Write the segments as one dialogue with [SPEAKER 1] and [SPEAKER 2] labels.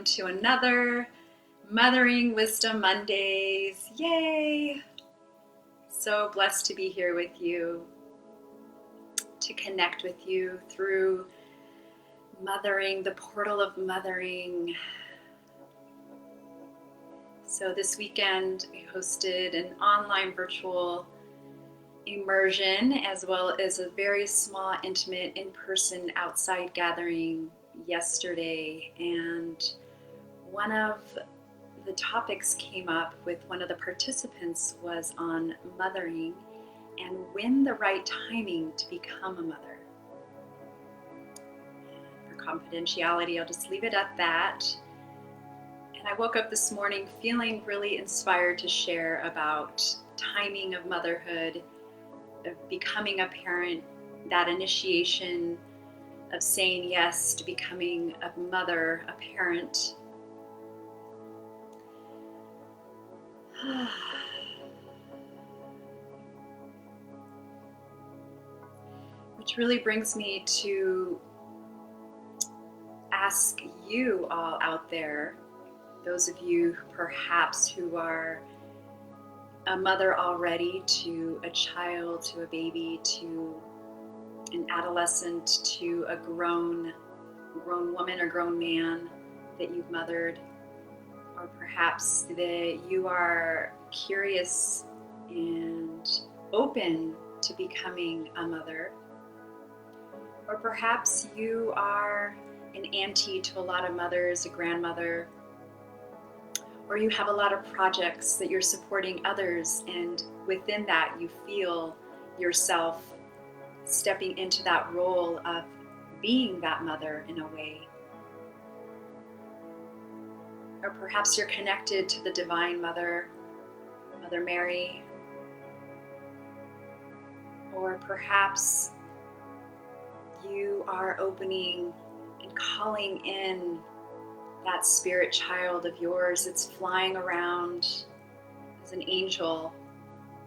[SPEAKER 1] to another Mothering Wisdom Mondays. Yay! So blessed to be here with you, to connect with you through mothering, the portal of mothering. So this weekend I hosted an online virtual immersion as well as a very small, intimate, in-person outside gathering yesterday, and one of the topics came up with one of the participants was on mothering and when the right timing to become a mother. For confidentiality, I'll just leave it at that. And I woke up this morning feeling really inspired to share about timing of motherhood, of becoming a parent, that initiation of saying yes to becoming a mother, a parent. Which really brings me to ask you all out there, those of you perhaps who are a mother already to a child, to a baby, to an adolescent, to a grown woman or grown man that you've mothered, or perhaps that you are curious and open to becoming a mother, or perhaps you are an auntie to a lot of mothers, a grandmother, or you have a lot of projects that you're supporting others, and within that you feel yourself stepping into that role of being that mother in a way. Or perhaps you're connected to the Divine Mother, Mother Mary. Or perhaps you are opening and calling in that spirit child of yours that's flying around as an angel,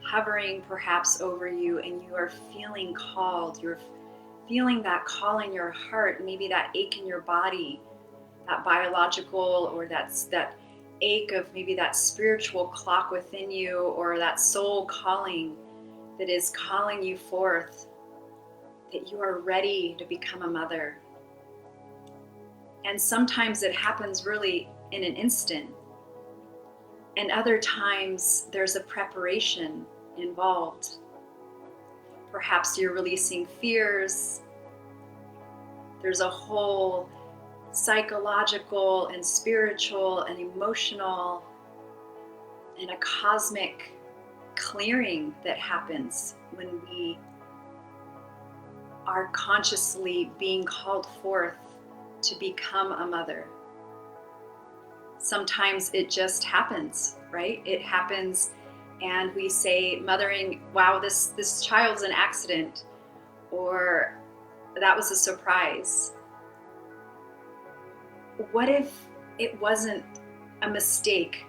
[SPEAKER 1] hovering perhaps over you, and you are feeling called. You're feeling that call in your heart, maybe that ache in your body, that biological, or that ache of maybe that spiritual clock within you, or that soul calling that is calling you forth, that you are ready to become a mother. And sometimes it happens really in an instant. And other times there's a preparation involved. Perhaps you're releasing fears. There's a whole psychological and spiritual and emotional and a cosmic clearing that happens when we are consciously being called forth to become a mother. Sometimes it just happens, right? It happens and we say, mothering, wow, this child's an accident, or that was a surprise. What if it wasn't a mistake?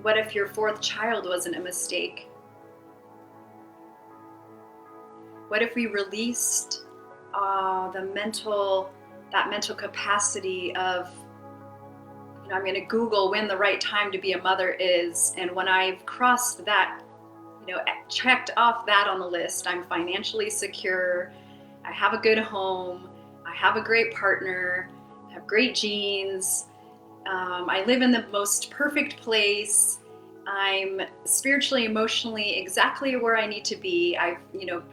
[SPEAKER 1] What if your fourth child wasn't a mistake? What if we released that mental capacity of, I'm going to Google when the right time to be a mother is, and when I've crossed that, checked off that on the list, I'm financially secure, I have a good home, I have a great partner, I have great genes, I live in the most perfect place, I'm spiritually, emotionally exactly where I need to be. I've,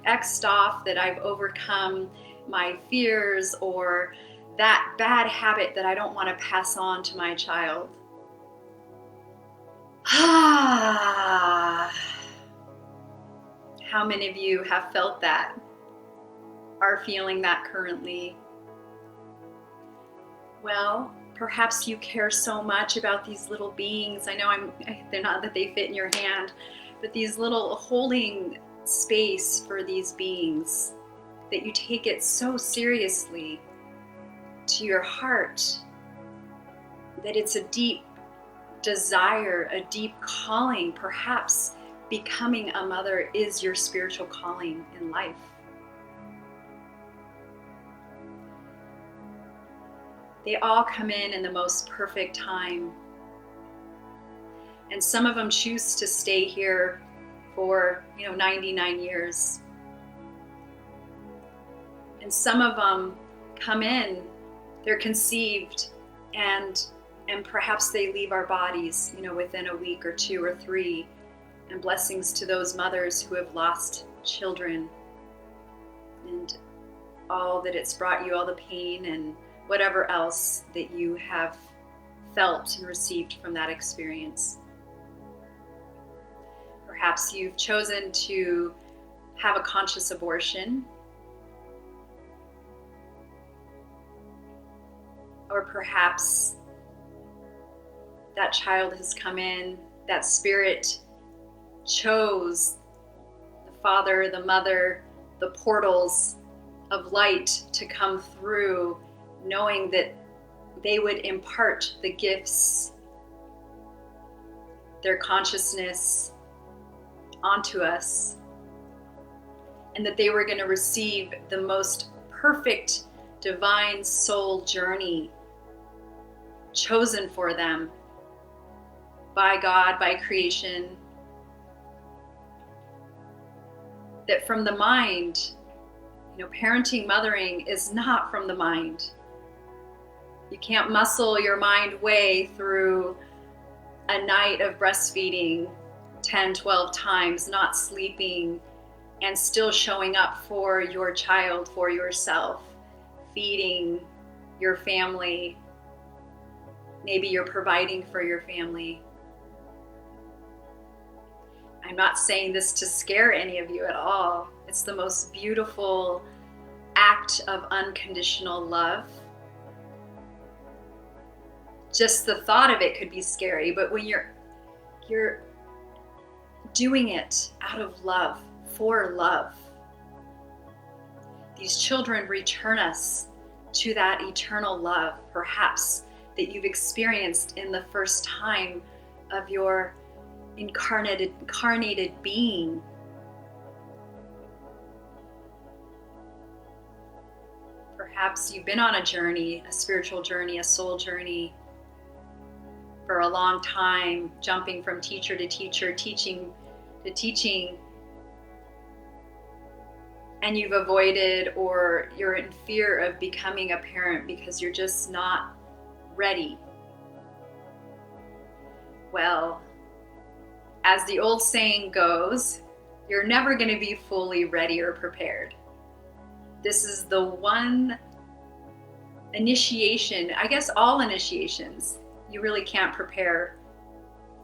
[SPEAKER 1] X'd off that I've overcome my fears or that bad habit that I don't want to pass on to my child. How many of you have felt that? Are feeling that currently? Well, perhaps you care so much about these little beings. I know they're not that they fit in your hand, but these little holding space for these beings, that you take it so seriously to your heart, that it's a deep desire, a deep calling. Perhaps becoming a mother is your spiritual calling in life. They all come in the most perfect time. And some of them choose to stay here for, 99 years. And some of them come in, they're conceived, and perhaps they leave our bodies, within a week or 2 or 3. And blessings to those mothers who have lost children, and all that it's brought you, all the pain and whatever else that you have felt and received from that experience. Perhaps you've chosen to have a conscious abortion, or perhaps that child has come in, that spirit chose the father, the mother, the portals of light to come through, knowing that they would impart the gifts, their consciousness onto us, and that they were going to receive the most perfect divine soul journey chosen for them by God, by creation. That from the mind, parenting, mothering is not from the mind. You can't muscle your mind way through a night of breastfeeding 10, 12 times, not sleeping, and still showing up for your child, for yourself, feeding your family. Maybe you're providing for your family. I'm not saying this to scare any of you at all. It's the most beautiful act of unconditional love. Just the thought of it could be scary, but when you're doing it out of love, for love, these children return us to that eternal love, perhaps, that you've experienced in the first time of your incarnated being. Perhaps you've been on a journey, a spiritual journey, a soul journey for a long time, jumping from teacher to teacher, teaching to teaching, and you've avoided, or you're in fear of becoming a parent because you're just not ready. Well, as the old saying goes, you're never going to be fully ready or prepared. This is the one initiation, I guess all initiations, you really can't prepare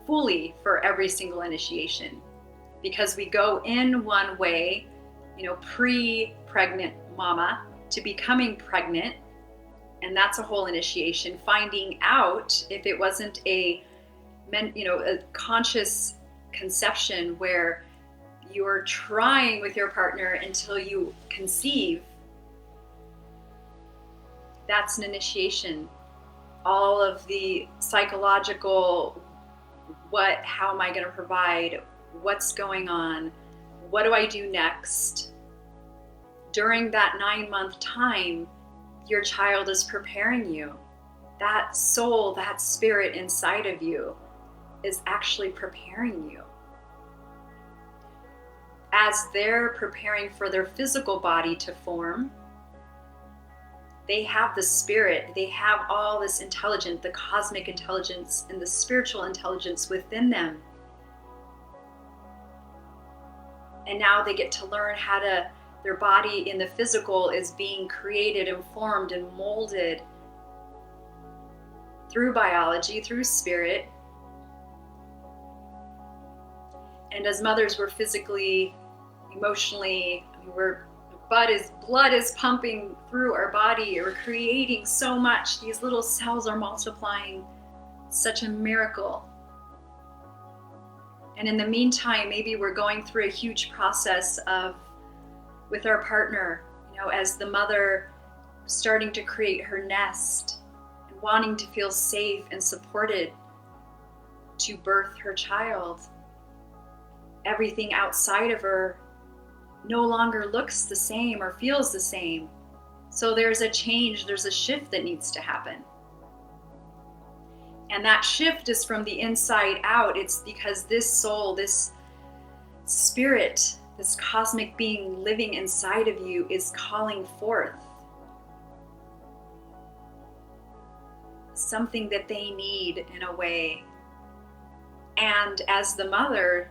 [SPEAKER 1] fully for every single initiation, because we go in one way, pre-pregnant mama to becoming pregnant, and that's a whole initiation. Finding out if it wasn't a conscious conception where you're trying with your partner until you conceive, that's an initiation. All of the psychological, how am I going to provide? What's going on? What do I do next? During that 9-month time, your child is preparing you. That soul, that spirit inside of you is actually preparing you. As they're preparing for their physical body to form, they have the spirit, they have all this intelligence, the cosmic intelligence and the spiritual intelligence within them. And now they get to learn how to, their body in the physical is being created and formed and molded through biology, through spirit. And as mothers, we're physically, emotionally, blood is pumping through our body. We're creating so much. These little cells are multiplying. Such a miracle. And in the meantime, maybe we're going through a huge process with our partner, as the mother starting to create her nest and wanting to feel safe and supported to birth her child. Everything outside of her no longer looks the same or feels the same. So there's a change, there's a shift that needs to happen. And that shift is from the inside out. It's because this soul, this spirit, this cosmic being living inside of you is calling forth something that they need in a way. And as the mother,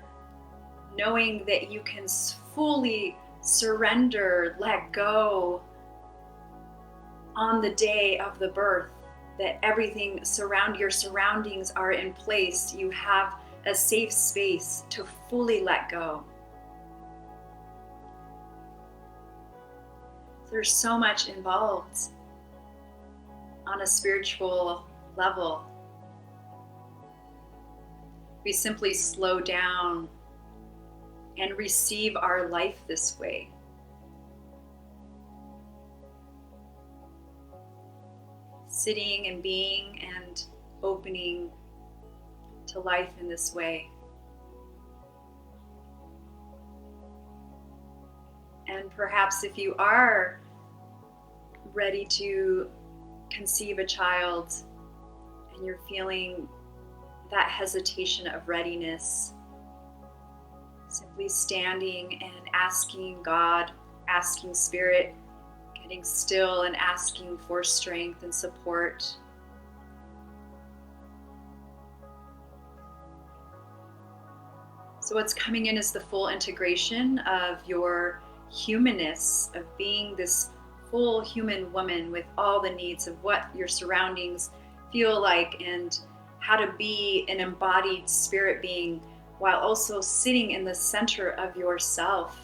[SPEAKER 1] knowing that you can fully surrender, let go on the day of the birth, that everything your surroundings are in place. You have a safe space to fully let go. There's so much involved on a spiritual level. We simply slow down and receive our life this way. Sitting and being and opening to life in this way. And perhaps if you are ready to conceive a child and you're feeling that hesitation of readiness, simply standing and asking God, asking Spirit, getting still and asking for strength and support. So what's coming in is the full integration of your humanness, of being this full human woman with all the needs of what your surroundings feel like and how to be an embodied spirit being while also sitting in the center of yourself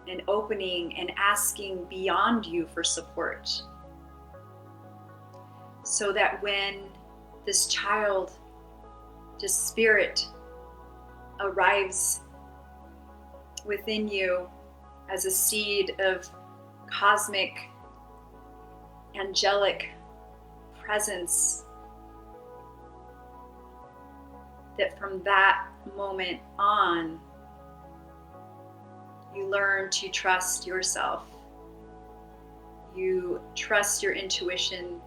[SPEAKER 1] and opening and asking beyond you for support. So that when this child, this spirit arrives within you as a seed of cosmic, angelic presence, that from that moment on, you learn to trust yourself. You trust your intuition,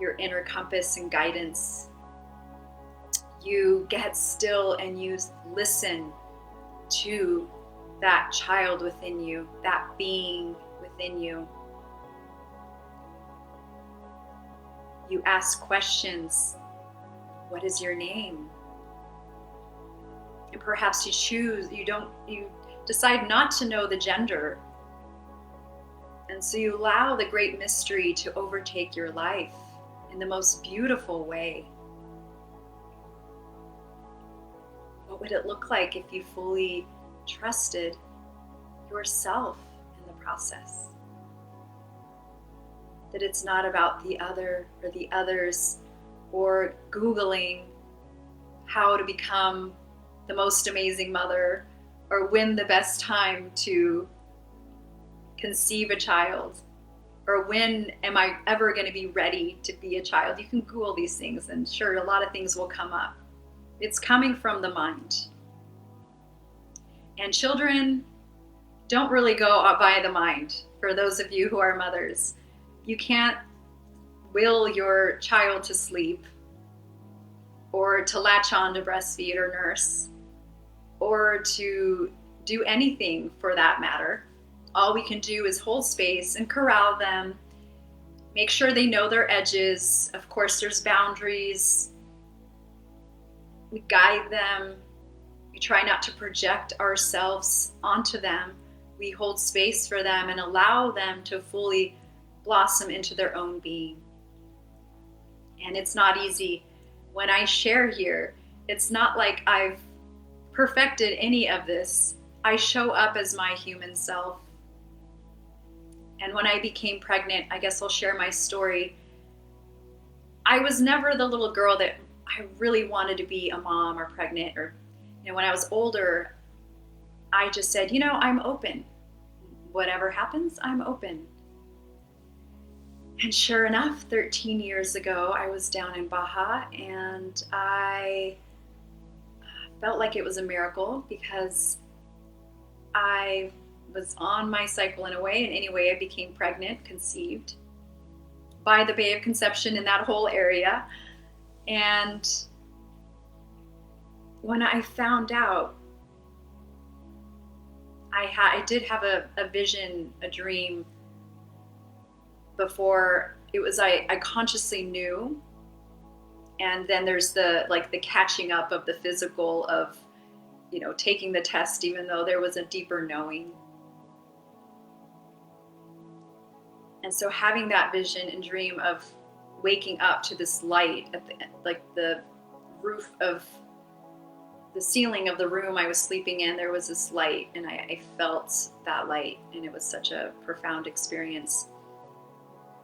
[SPEAKER 1] your inner compass and guidance. You get still and you listen to that child within you, that being within you. You ask questions. What is your name? And perhaps you decide not to know the gender. And so you allow the great mystery to overtake your life in the most beautiful way. What would it look like if you fully trusted yourself in the process? That it's not about the other or the others or Googling how to become the most amazing mother or when the best time to conceive a child or when am I ever going to be ready to be a child. You can Google these things and sure, a lot of things will come up. It's coming from the mind. And children don't really go by the mind. For those of you who are mothers, you can't will your child to sleep or to latch on to breastfeed or nurse or to do anything for that matter. All we can do is hold space and corral them, make sure they know their edges. Of course, there's boundaries. We guide them. We try not to project ourselves onto them. We hold space for them and allow them to fully blossom into their own being. And it's not easy. When I share here, it's not like I've perfected any of this. I show up as my human self. And when I became pregnant, I guess I'll share my story. I was never the little girl that I really wanted to be a mom or pregnant, or when I was older, I just said, I'm open. Whatever happens, I'm open. And sure enough, 13 years ago, I was down in Baja and I felt like it was a miracle because I was on my cycle in a way, and anyway, I became pregnant, conceived by the Bay of Conception in that whole area. And when I found out, I did have a vision, a dream before. It was, I consciously knew. And then there's the catching up of the physical of, taking the test, even though there was a deeper knowing. And so having that vision and dream of waking up to this light at the roof of the ceiling of the room I was sleeping in, there was this light, and I felt that light, and it was such a profound experience.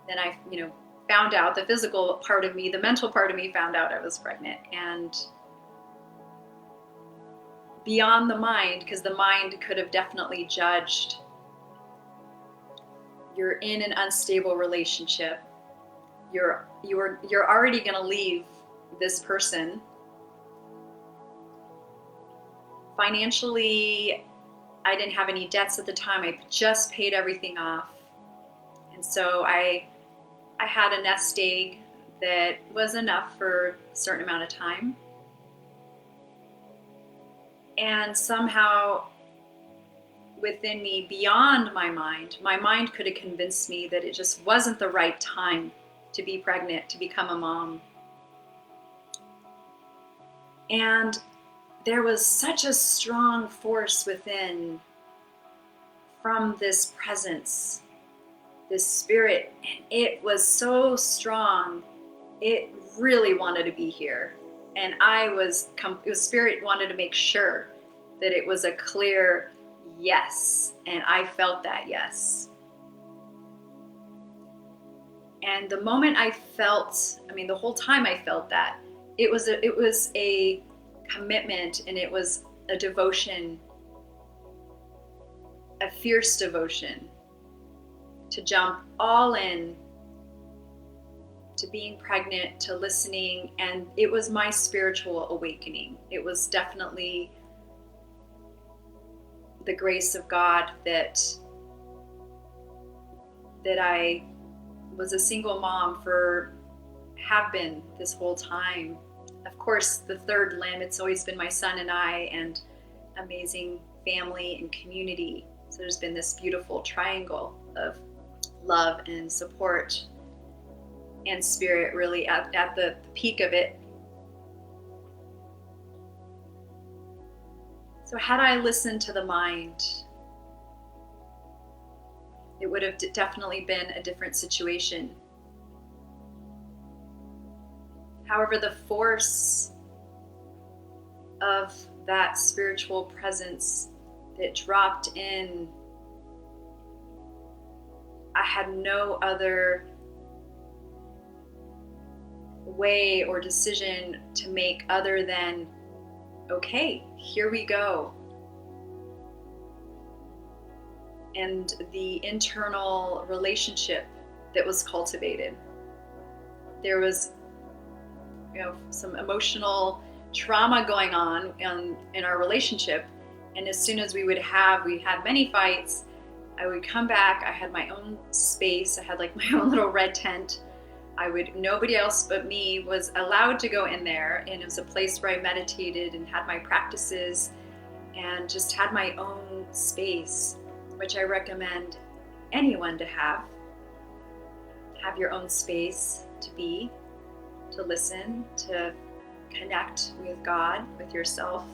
[SPEAKER 1] Then I, found out, the physical part of me, the mental part of me found out I was pregnant. And beyond the mind, because the mind could have definitely judged, you're in an unstable relationship. You're already going to leave this person. Financially, I didn't have any debts at the time. I just paid everything off. And so I had a nest egg that was enough for a certain amount of time. And somehow within me, beyond my mind could have convinced me that it just wasn't the right time to be pregnant, to become a mom. And there was such a strong force within from this presence, this spirit, and it was so strong. It really wanted to be here. And spirit wanted to make sure that it was a clear yes. And I felt that yes. And the moment I felt, the whole time I felt that, it was a commitment, and it was a devotion, a fierce devotion to jump all in to being pregnant, to listening. And it was my spiritual awakening. It was definitely the grace of God that I was a single mom have been this whole time. Of course, the third limb, it's always been my son and I, and amazing family and community. So there's been this beautiful triangle of love and support and spirit, really at the peak of it. So had I listened to the mind, it would have definitely been a different situation. However, the force of that spiritual presence that dropped in, I had no other way or decision to make other than, okay, here we go. And the internal relationship that was cultivated. There was, some emotional trauma going on in our relationship. And as soon as we had many fights, I would come back. I had my own space. I had my own little red tent. Nobody else but me was allowed to go in there. And it was a place where I meditated and had my practices and just had my own space, which I recommend anyone to have. Have your own space to be, to listen, to connect with God, with yourself.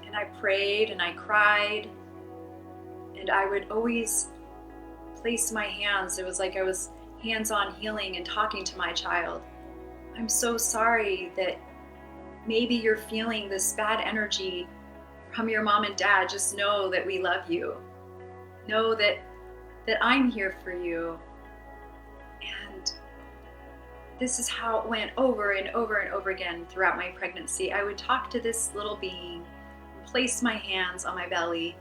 [SPEAKER 1] And I prayed and I cried, and I would always place my hands. It was like I was hands-on healing and talking to my child. I'm so sorry that maybe you're feeling this bad energy from your mom and dad. Just know that we love you. Know that I'm here for you. And this is how it went over and over and over again throughout my pregnancy. I would talk to this little being, place my hands on my belly,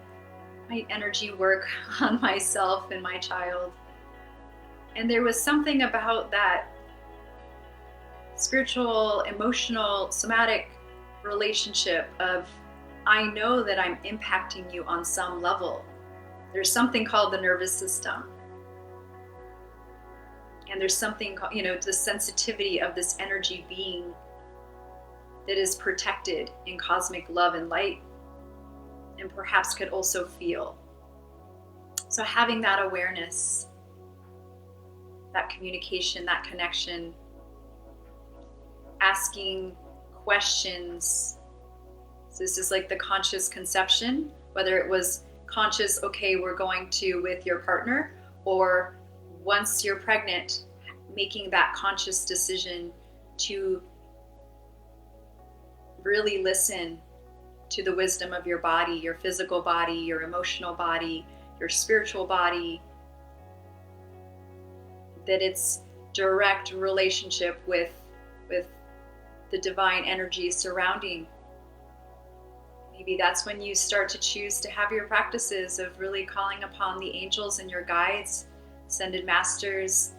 [SPEAKER 1] my energy work on myself and my child. And there was something about that spiritual, emotional, somatic relationship of, I know that I'm impacting you on some level. There's something called the nervous system. And there's something, the sensitivity of this energy being that is protected in cosmic love and light, and perhaps could also feel. So having that awareness, that communication, that connection, asking questions. So this is like the conscious conception, whether it was conscious, okay, we're going to with your partner, or once you're pregnant, making that conscious decision to really listen to the wisdom of your body, your physical body, your emotional body, your spiritual body, that it's direct relationship with the divine energy surrounding. Maybe that's when you start to choose to have your practices of really calling upon the angels and your guides, ascended masters,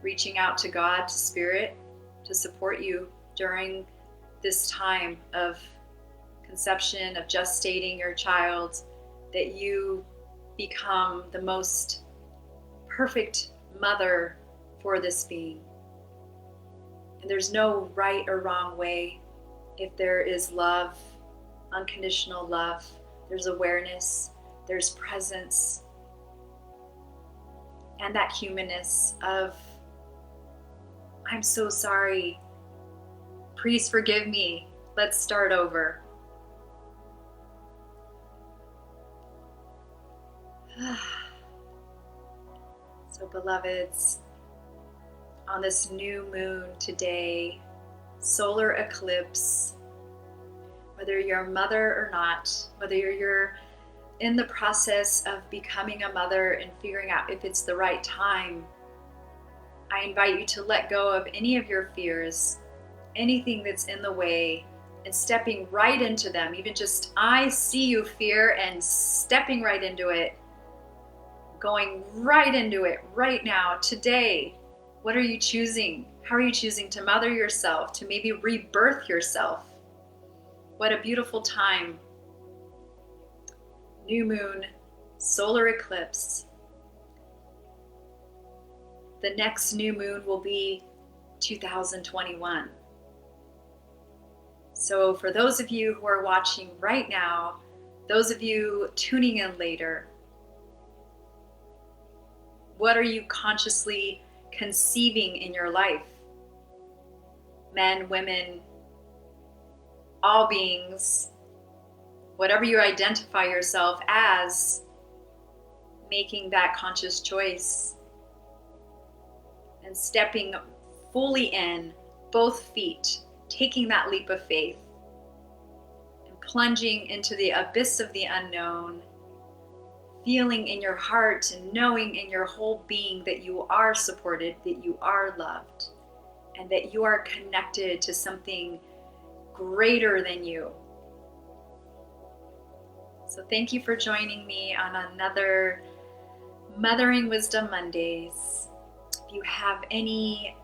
[SPEAKER 1] reaching out to God, to spirit, to support you during this time of conception, of gestating your child, that you become the most perfect mother for this being. And there's no right or wrong way. If there is love, unconditional love, there's awareness, there's presence, and that humanness of, I'm so sorry, please forgive me, let's start over. So beloveds, on this new moon today, solar eclipse, whether you're a mother or not, whether you're in the process of becoming a mother and figuring out if it's the right time, I invite you to let go of any of your fears, anything that's in the way, and stepping right into them. Even just, I see you, fear, and stepping right into it, going right into it right now, today. What are you choosing? How are you choosing to mother yourself, to maybe rebirth yourself? What a beautiful time. New moon, solar eclipse. The next new moon will be 2021. So for those of you who are watching right now, those of you tuning in later, what are you consciously conceiving in your life? Men, women, all beings, whatever you identify yourself as, making that conscious choice and stepping fully in, both feet, taking that leap of faith and plunging into the abyss of the unknown, feeling in your heart and knowing in your whole being that you are supported, that you are loved, and that you are connected to something greater than you. So thank you for joining me on another Mothering Wisdom Mondays. If you have any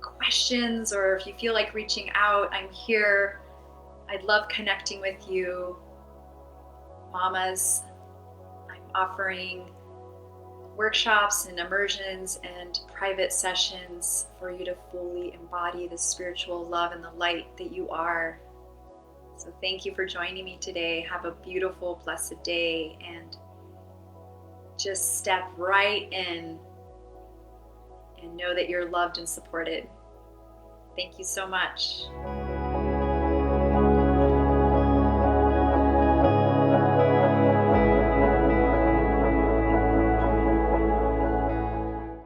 [SPEAKER 1] questions or if you feel like reaching out, I'm here. I'd love connecting with you. Mamas, I'm offering workshops and immersions and private sessions for you to fully embody the spiritual love and the light that you are. So thank you for joining me today. Have a beautiful, blessed day, and just step right in and know that you're loved and supported. Thank you so much.